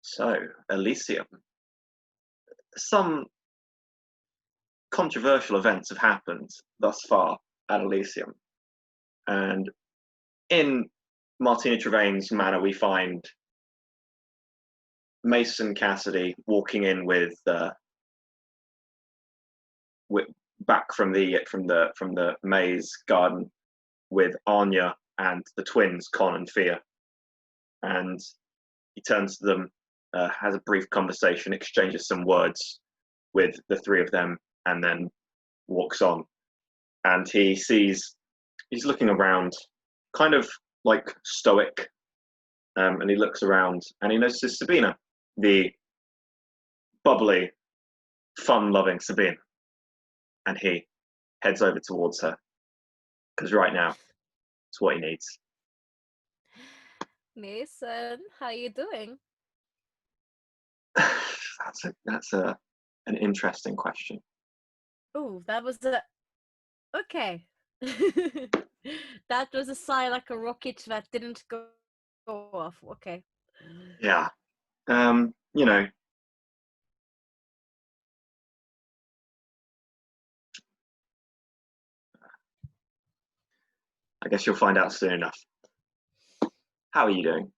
So, Elysium. Some controversial events have happened thus far at Elysium, and in Martina Trevaine's manor, we find Mason Cassidy walking in with back from the maze garden with Anya and the twins Con and Fia, and he turns to them, has a brief conversation, exchanges some words with the three of them, and then walks on. And he's looking around, kind of like stoic, and he looks around and he notices Sabina, the bubbly, fun-loving Sabina, and he heads over towards her because right now it's what he needs. Mason, how you doing? That's an interesting question. Oh, that was okay. That was a sigh like a rocket that didn't go off. Okay. Yeah. You know, I guess you'll find out soon enough. How are you doing?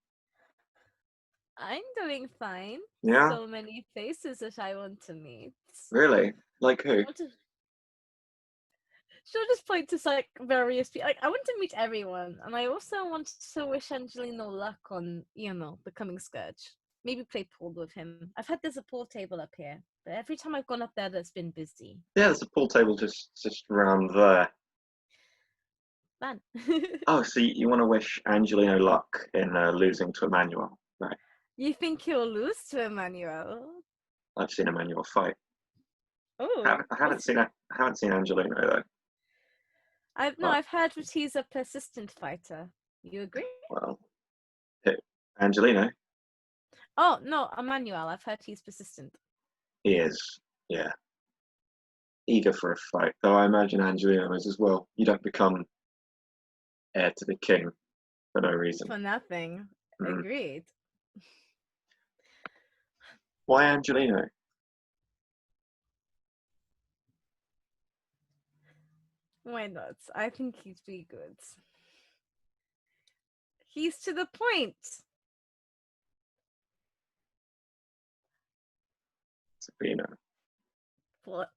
I'm doing fine. Yeah, So many faces that I want to meet. really? Like who? I want to. Should I just point to like various people? Like, I want to meet everyone, and I also want to wish Angelino luck on, becoming Scourge. Maybe play pool with him. I've had there's a pool table up here, but every time I've gone up there, that's been busy. Yeah, there's a pool table just around there. Man. Oh, so you want to wish Angelino luck in losing to Emmanuel, right? You think he'll lose to Emmanuel? I've seen Emmanuel fight. Oh, I haven't seen Angelino though. But I've heard that he's a persistent fighter. You agree? well, who? Angelino, Oh no, Emmanuel. I've heard he's persistent. he is, yeah, eager for a fight. Though I imagine Angelino is as well. You don't become heir to the king for no reason. For nothing. Mm. Agreed. Why Angelino? Why not? I think he'd be good. He's to the point. Sabina, What?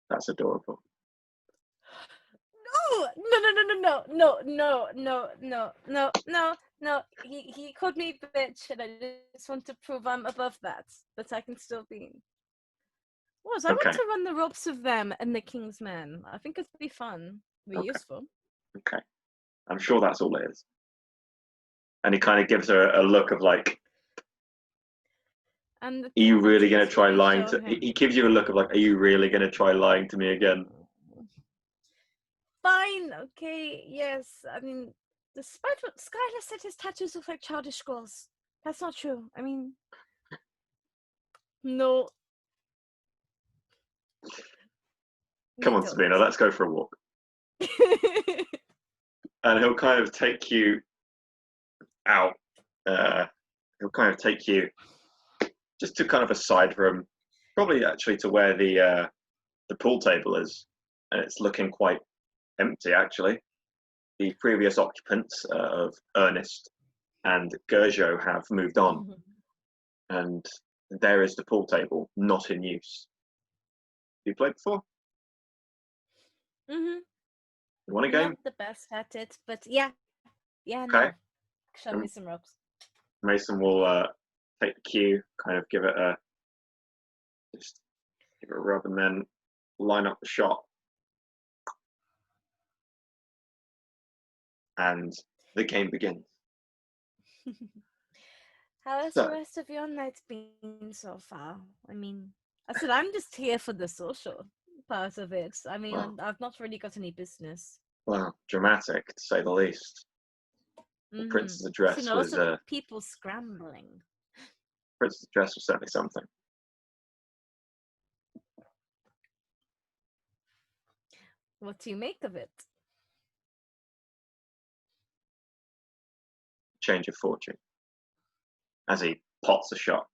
that's adorable. No! No. He called me bitch, and I just want to prove I'm above that. But I can still be. I want Okay, to run the ropes of them and the King's Men. I think it'd be fun. Be okay, useful. okay. I'm sure that's all it is. And he kind of gives her a look of like, And the are you really going to penalties try will lying show to? him. He gives you a look of like, are you really going to try lying to me again? Fine, okay, yes. I mean, despite what Skylar said, his tattoos look like childish skulls. That's not true. I mean, no. Come You on, don't. Sabina, let's go for a walk. And he'll kind of take you out. He'll kind of take you just to kind of a side room, probably actually to where the pool table is, and it's looking quite empty actually. The previous occupants of Ernest and Gerjo have moved on, and there is the pool table, not in use. Have you played before? Mm-hmm. You want a Not game? the best at it, but yeah. Yeah, Okay. no. Show me some ropes. Mason will take the cue, kind of give it a rub, and then line up the shot. And the game begins. How has the So, rest of your night been so far? I mean, I said I'm just here for the social part of it. I mean, well, I've not really got any business. dramatic to say the least. The Mm-hmm. Prince's I've seen address a lot was of people scrambling. certainly something. What do you make of it? Change of fortune. as he pots a shot.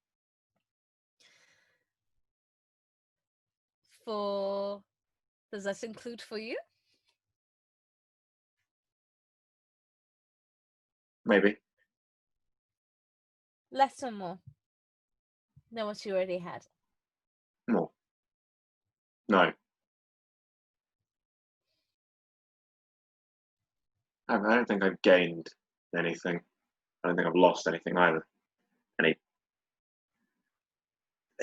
Does that include for you? Maybe. Less or more than what you already had? More. No. I don't think I've gained anything. I don't think I've lost anything either. And he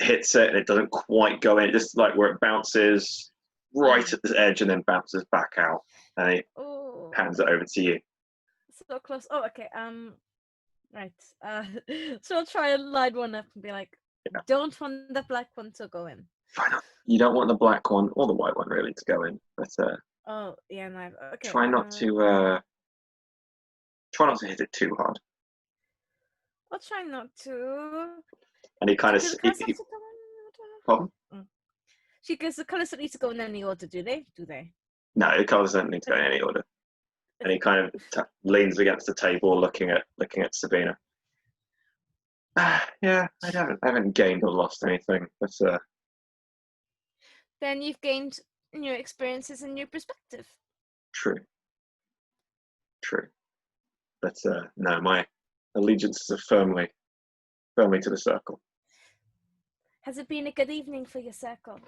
hits it and it doesn't quite go in. Just like where it bounces right at the edge and then bounces back out. And he hands it over to you. So close. Oh, okay. Right. So I'll try and line one up and be like, don't want the black one to go in. Try not. You don't want the black one or the white one really to go in, but oh yeah, no. Okay. Try not to hit it too hard. I'll try not to. And he kind of. Pardon? Because the colours don't need to go in any order, do they? No, the colours don't need to go in any order. And he kind of leans against the table, looking at Sabina. Yeah, I haven't gained or lost anything, but then you've gained new experiences and new perspective. True. But no, my allegiances are firmly to the circle. Has it been a good evening for your circle?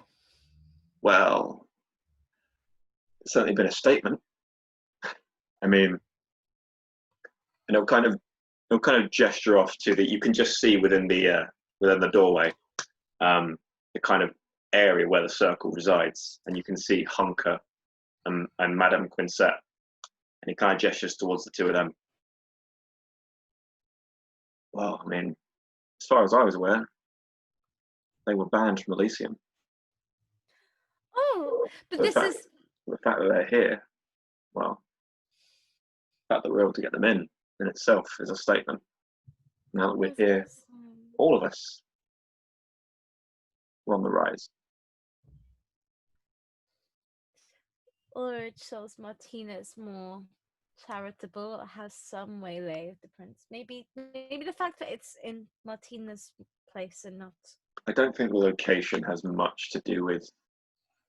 Well, it's certainly been a statement. I mean, and he'll kind of gesture off to that. You can just see within the doorway, the kind of area where the circle resides, and you can see Hunker and Madame Quinsett, and he kind of gestures towards the two of them. Well, I mean, as far as I was aware, they were banned from Elysium. Oh, but so the fact that they're here, well, the fact that we're able to get them in itself is a statement. Now that we're here, all of us, we're on the rise. Or it shows Martina's more charitable, or has some waylay of the prince. Maybe the fact that it's in Martina's place and not. I don't think the location has much to do with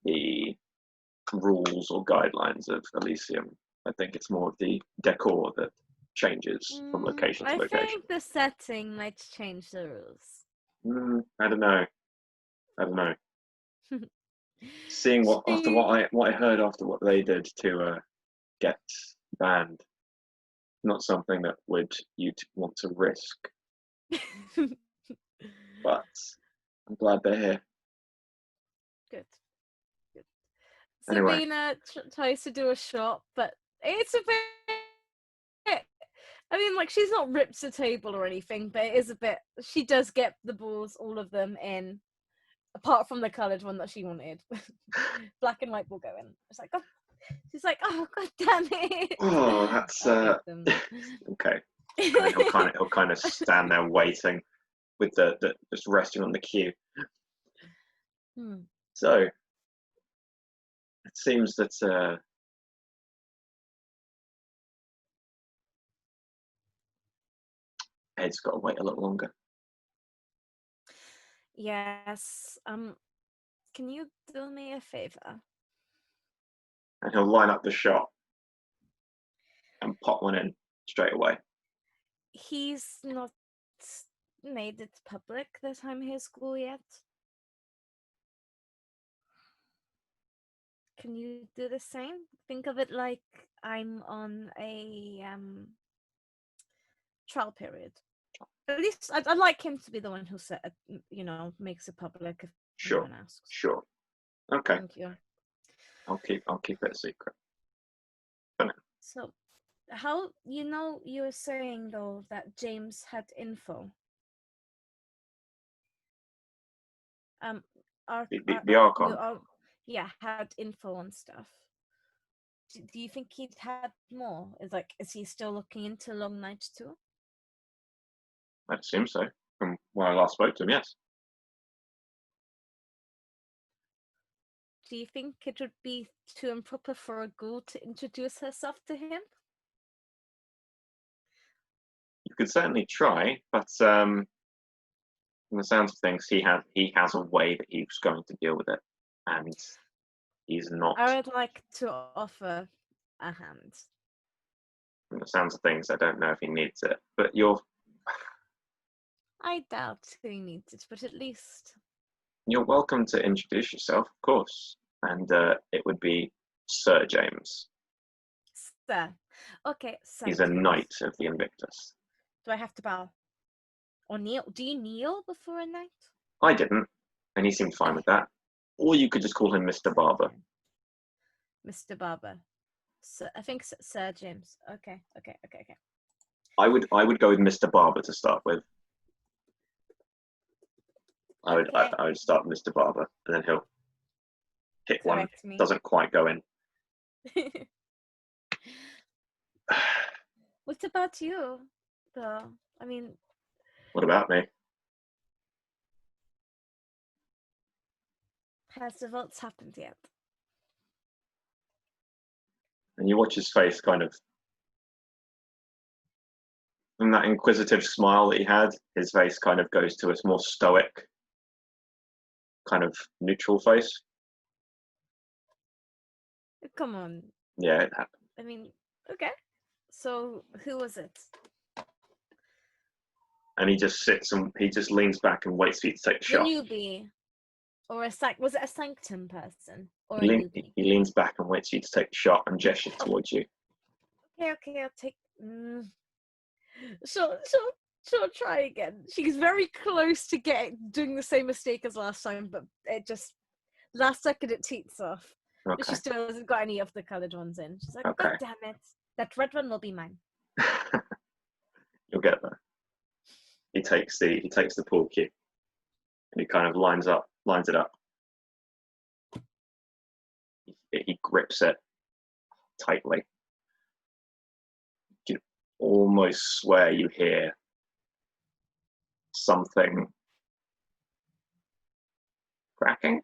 the rules or guidelines of Elysium. I think it's more of the decor that changes from location to location. I think the setting might change the rules. I don't know. Seeing what I heard after what they did to get banned, not something that you'd want to risk. But I'm glad they're here. Good. Anyway. Sabina tries to do a shot, but it's a bit. I mean, like, she's not ripped the table or anything, but it is a bit. She does get the balls, all of them, in. Apart from the coloured one that she wanted. Black and white will go in. It's like, oh. She's like, oh, god damn it. Oh, that's okay. And he'll kind of stand there waiting with the just resting on the cue. So it seems that Ed's got to wait a little longer. Yes. Can you do me a favor? And he'll line up the shot and pop one in straight away. He's not made it public that I'm his school yet. Can you do the same? Think of it like I'm on a trial period. At least I'd like him to be the one who makes it public if anyone asks. Sure. Okay. Thank you. I'll keep it a secret. So, how you were saying though that James had info. The Archon. Had info on stuff. Do you think he'd had more? Is he still looking into Long Night too? I'd assume so. From when I last spoke to him, yes. Do you think it would be too improper for a ghoul to introduce herself to him? could certainly try, but from the sounds of things, he has a way that he's going to deal with it, and he's not. I would like to offer a hand. From the sounds of things, I don't know if he needs it, but I doubt he needs it, but at least. you're welcome to introduce yourself, of course, and it would be Sir James. Sir. Okay, Sir He's a James. knight of the Invictus. Do I have to bow? Or kneel? Do you kneel before a knight? I didn't, and he seemed fine with that. Or you could just call him Mr. Barber. Okay. Mr. Barber. So, I think Sir James. Okay. I would go with Mr. Barber to start with. I would start with Mr. Barber, and then he'll hit one. Correct me. Doesn't quite go in. What about you, though? I mean, What about me? has the votes happened yet? And you watch his face kind of, from that inquisitive smile that he had, his face kind of goes to a more stoic, kind of neutral face. Come on. Yeah, it happened. I mean, okay. So, who was it? And he just sits and he just leans back and waits for you to take the The shot. newbie. Or was it a sanctum person? Or a He newbie? leans back and waits for you to take the shot and gestures towards you. Okay, I'll take. She'll try again. She's very close to doing the same mistake as last time, but it just last second it teets off. But Okay. she still hasn't got any of the coloured ones in. She's like, Okay. God damn it, that red one will be mine. You'll get there. He takes the pool cue and he kind of lines it up. He grips it tightly. You can almost swear you hear something cracking.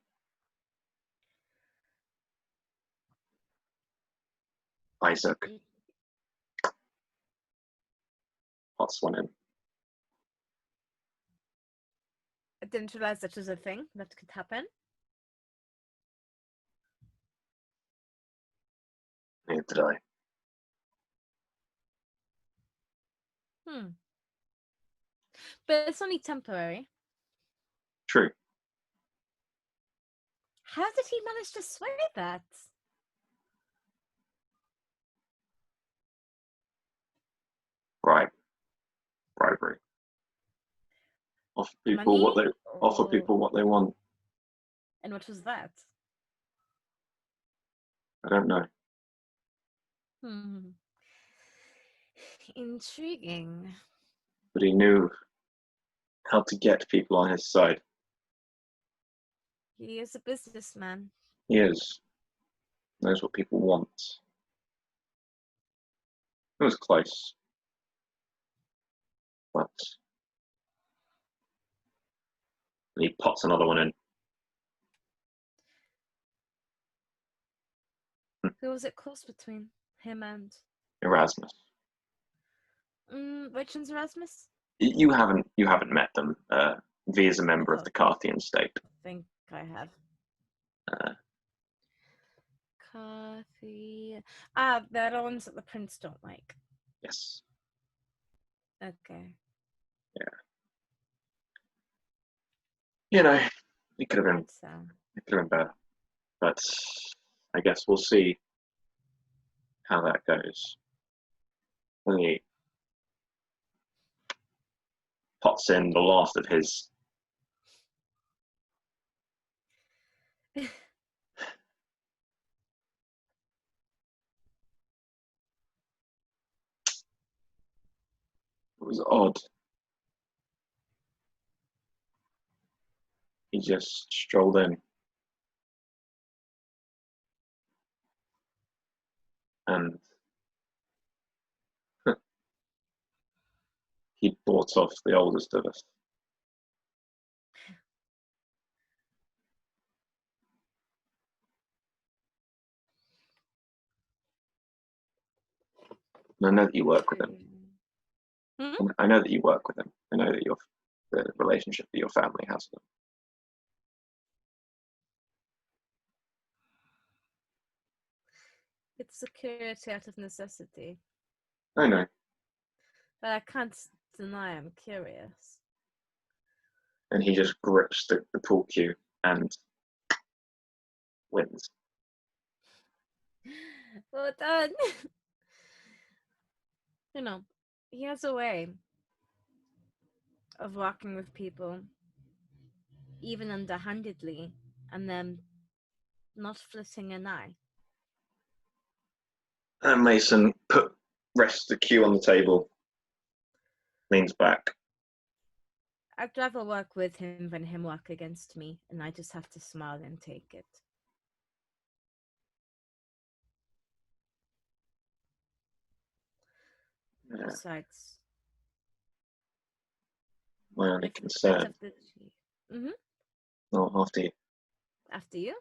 Isaac pots one in. I didn't realize that was a thing that could happen. Neither did I. But it's only temporary. True. How did he manage to swear that? Bribery. Offer people Money? what they want. And what was that? I don't know. Intriguing. But he knew how to get people on his side. He is a businessman. He is. Knows what people want. It was close. But he pots another one in. Who was it close between him and Erasmus. which one's Erasmus? You haven't met them. V is a member of the Carthian state. I think I have. Coffee. They're the ones that the prince don't like. Yes. Okay. Yeah. You know, it could have been better. But I guess we'll see how that goes. He pots in the last of his It was odd. He just strolled in. And he bought off the oldest of us. And I know that you work with him. Hmm? And I know that you work with him. I know that the relationship that your family has with him. It's security out of necessity. I know. But I can't deny I'm curious. And he just grips the pool cue and wins. Well done. You know, he has a way of working with people, even underhandedly, and then not flitting an eye. And Mason rests the cue on the table, leans back. I'd rather work with him than him work against me, and I just have to smile and take it. Yeah, Besides, my only if the bit concern. of the mm-hmm. Oh, after you. After you,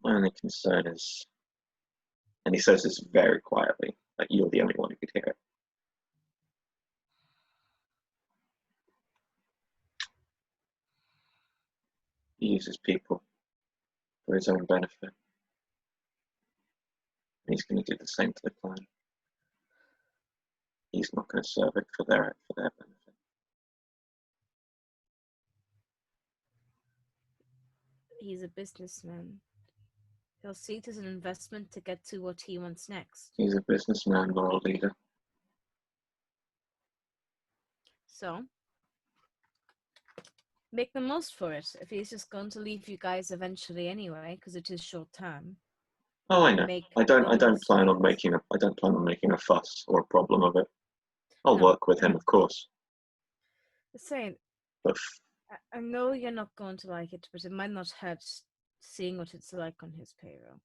My only concern is, and he says this very quietly, like you're the only one who could hear it. He uses people for his own benefit. And he's going to do the same to the client. He's not going to serve it for their benefit. he's a businessman. He'll see it as an investment to get to what he wants next. He's a businessman, not a leader. So, make the most for it. If he's just going to leave you guys eventually anyway, because it is short term. Oh, I know. Make I the don't most plan of on it. making a fuss or a problem of it. I'll No, work with him, no. of course. Just saying, But I know you're not going to like it, but it might not hurt seeing what it's like on his payroll.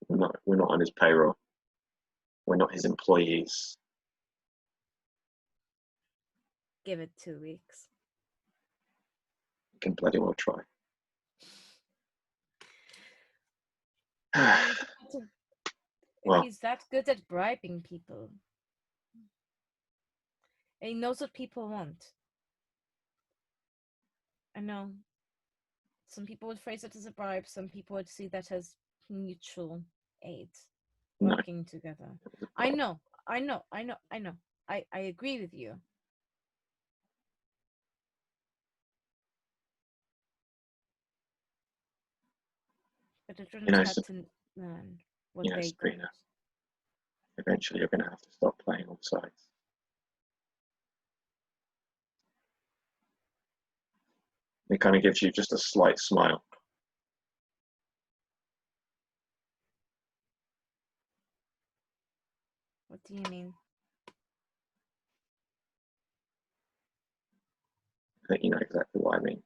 we're not on his payroll. We're not his employees. Give it 2 weeks. We can bloody well try. Well, He's that good at bribing people. And he knows what people want. I know. Some people would phrase it as a bribe, some people would see that as mutual aid, no. working together. I know. I agree with you. But it wouldn't hurt to learn what they got. Sabina, eventually you're going to have to stop playing all sides. It kind of gives you just a slight smile. What do you mean? I think you know exactly what I mean.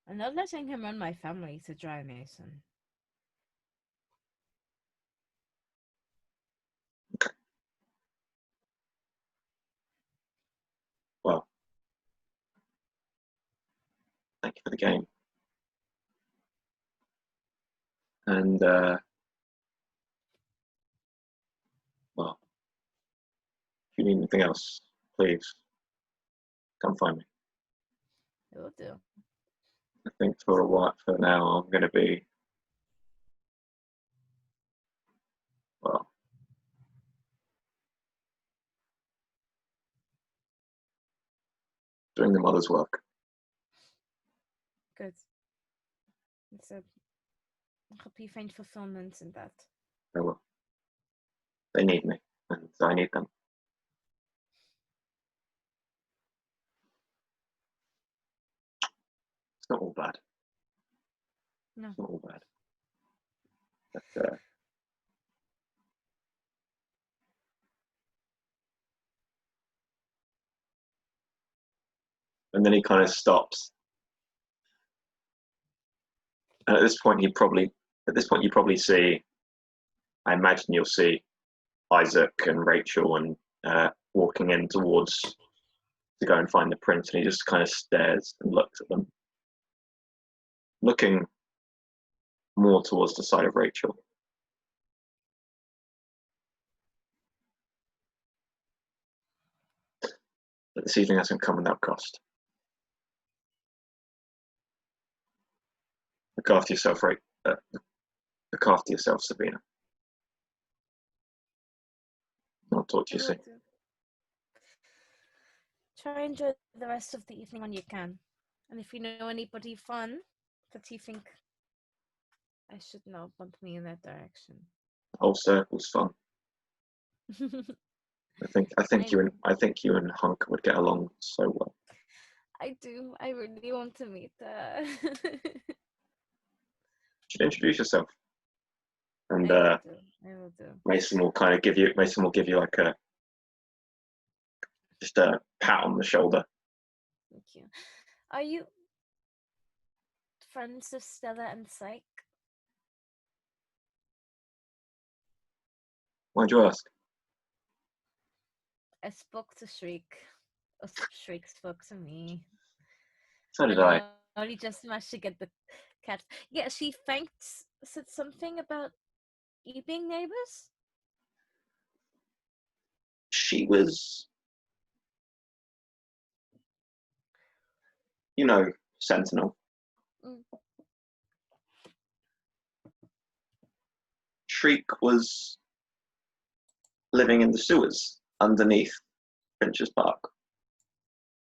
I'm not letting him run my family to dry, Mason. Well, thank you for the game. And, well, if you need anything else, please come find me. It will do. I think for a while, for now, I'm going to be, well, doing the mother's work. Good. So, I hope you find fulfillment in that. I will. They need me, and I need them. It's not all bad. No. It's not all bad. But, and then he kind of stops. And at this point, you probably see, I imagine you'll see Isaac and Rachel and walking in towards to go and find the prince, and he just kind of stares and looks at them, looking more towards the side of Rachel. But this evening hasn't come without cost. Look after yourself, right? Look after yourself, Sabina. I'll talk to I you will soon. do. Try and enjoy the rest of the evening when you can. And if you know anybody fun that you think I should know, point me in that direction. The whole circle's fun. I think you and Hunk would get along so well. I do. I really want to meet her. You should introduce yourself, and I will do. Mason will give you like just a pat on the shoulder. Thank you. Are you friends of Stella and Psyche? Why'd you ask? I spoke to Shriek. Or Shriek spoke to me. So did And I. I only just managed to get the cat. Yeah, she said something about you being neighbors? She was, Sentinel. Mm. Shriek was living in the sewers underneath Finch's Park.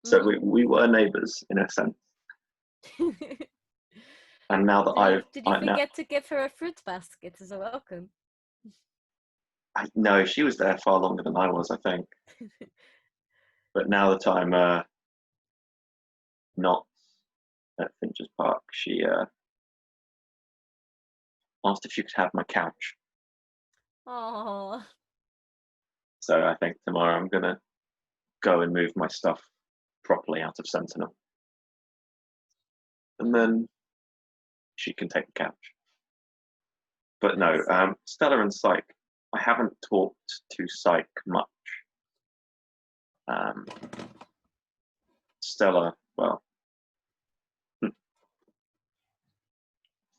So we were neighbours in a sense. And now that Did you forget to give her a fruit basket as a welcome? no, she was there far longer than I was, I think. But now that I'm not at Finch's Park, she asked if she could have my couch. Oh. So I think tomorrow I'm gonna go and move my stuff properly out of Sentinel, and then she can take the couch. But no, Stella and Psyche, I haven't talked to Psyche much. Stella, well, that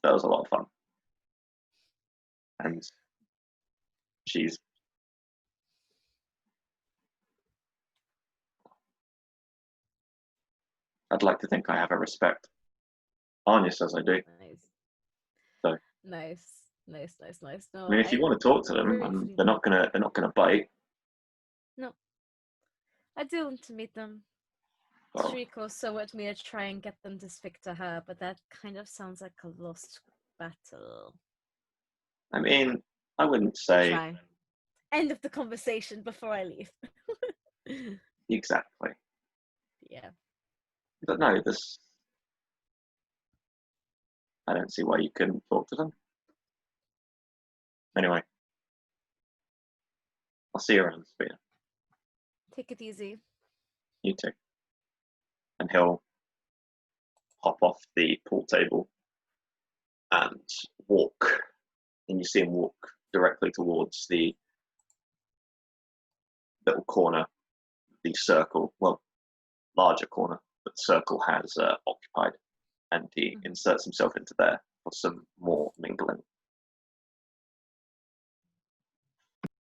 was a lot of fun, and she's I'd like to think I have her respect. Anya says I do. Nice. So Nice. No, I mean, if you want to talk to them, they're not gonna bite. No, I do want to meet them. Well, Shriek also wanted me to try and get them to speak to her, but that kind of sounds like a lost battle. I mean, I wouldn't say Try. End of the conversation before I leave. exactly. Yeah. But no, I don't see why you couldn't talk to them. Anyway, I'll see you around, Sabina. Take it easy. You too. And he'll hop off the pool table and walk. And you see him walk directly towards the little corner, the circle, well, larger corner that the circle has occupied. And he inserts himself into there for some more mingling.